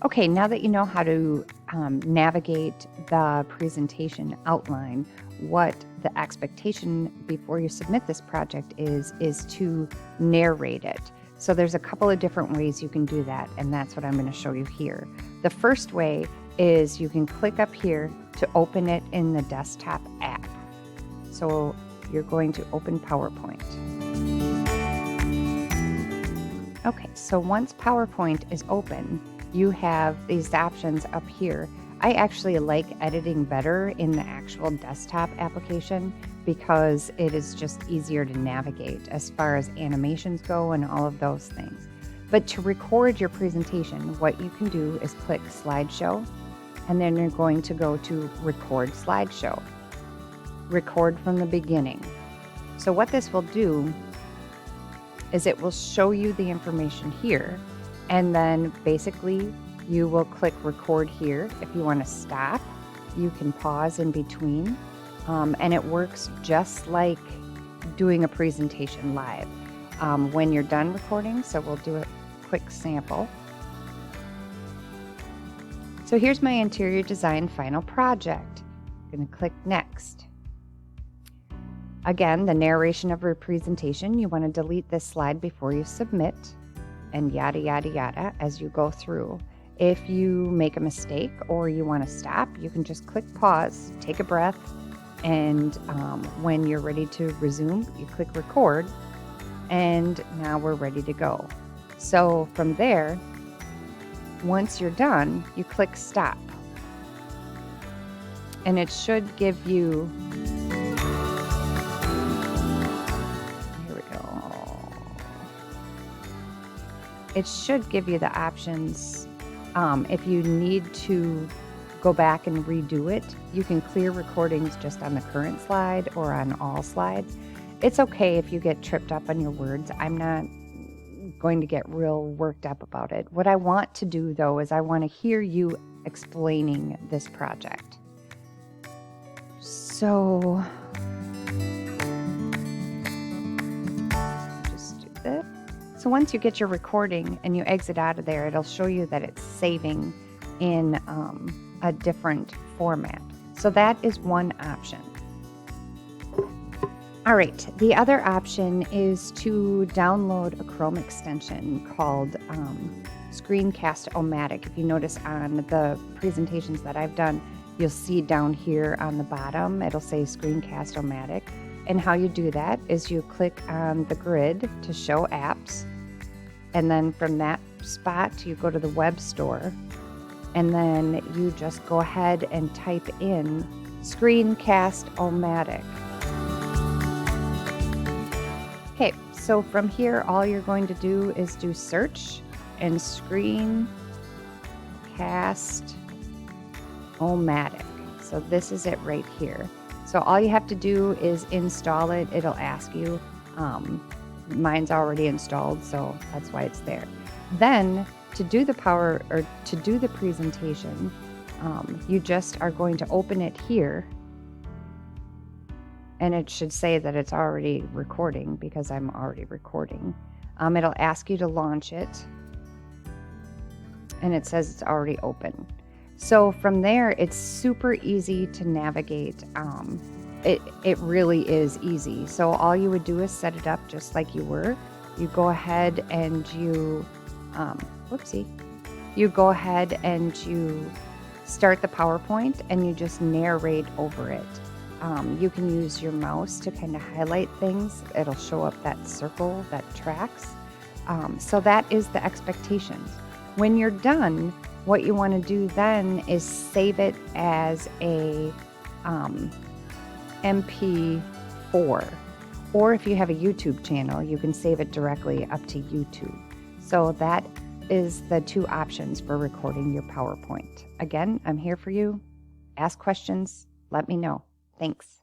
Okay, now that you know how to navigate the presentation outline, what the expectation before you submit this project is to narrate it. So there's a couple of different ways you can do that, and that's what I'm going to show you here. The first way is you can click up here to open it in the desktop app. So you're going to open PowerPoint. Okay, so once PowerPoint is open, you have these options up here. I actually like editing better in the actual desktop application because it is just easier to navigate as far as animations go and all of those things. But to record your presentation, what you can do is click Slideshow, and then you're going to go to Record Slideshow. Record from the beginning. So what this will do is it will show you the information here, and then basically you will click record here. If you want to stop, you can pause in between, and it works just like doing a presentation live when you're done recording. So we'll do a quick sample. So here's my interior design final project. I'm going to click next. Again, the narration of your presentation, you want to delete this slide before you submit, and yada, yada, yada as you go through. If you make a mistake or you want to stop, you can just click pause, take a breath, and when you're ready to resume, you click record, and now we're ready to go. So from there, once you're done, you click stop, and it should give you, it should give you the options. If you need to go back and redo it, you can clear recordings just on the current slide or on all slides. It's okay if you get tripped up on your words. I'm not going to get real worked up about it. What I want to do though is I want to hear you explaining this project. So just do this. So once you get your recording and you exit out of there, it'll show you that it's saving in a different format. So that is one option. All right, the other option is to download a Chrome extension called Screencast-O-Matic. If you notice on the presentations that I've done, you'll see down here on the bottom, it'll say Screencast-O-Matic. And how you do that is you click on the grid to show apps, and then from that spot you go to the web store, and then you just go ahead and type in Screencast-O-Matic. Okay, so from here all you're going to do is do search and Screencast-O-Matic. So this is it right here. So all you have to do is install it. It'll ask you. Mine's already installed, so that's why it's there. Then to do the presentation, you just are going to open it here, and it should say that it's already recording because I'm already recording. It'll ask you to launch it, and it says it's already open. So from there, it's super easy to navigate. It really is easy. So all you would do is set it up just like you were. You go ahead and you go ahead and you start the PowerPoint, and you just narrate over it. You can use your mouse to kind of highlight things. It'll show up that circle that tracks. So that is the expectations. When you're done, what you want to do then is save it as a MP4, or if you have a YouTube channel, you can save it directly up to YouTube. So that is the two options for recording your PowerPoint. Again, I'm here for you. Ask questions, let me know. Thanks.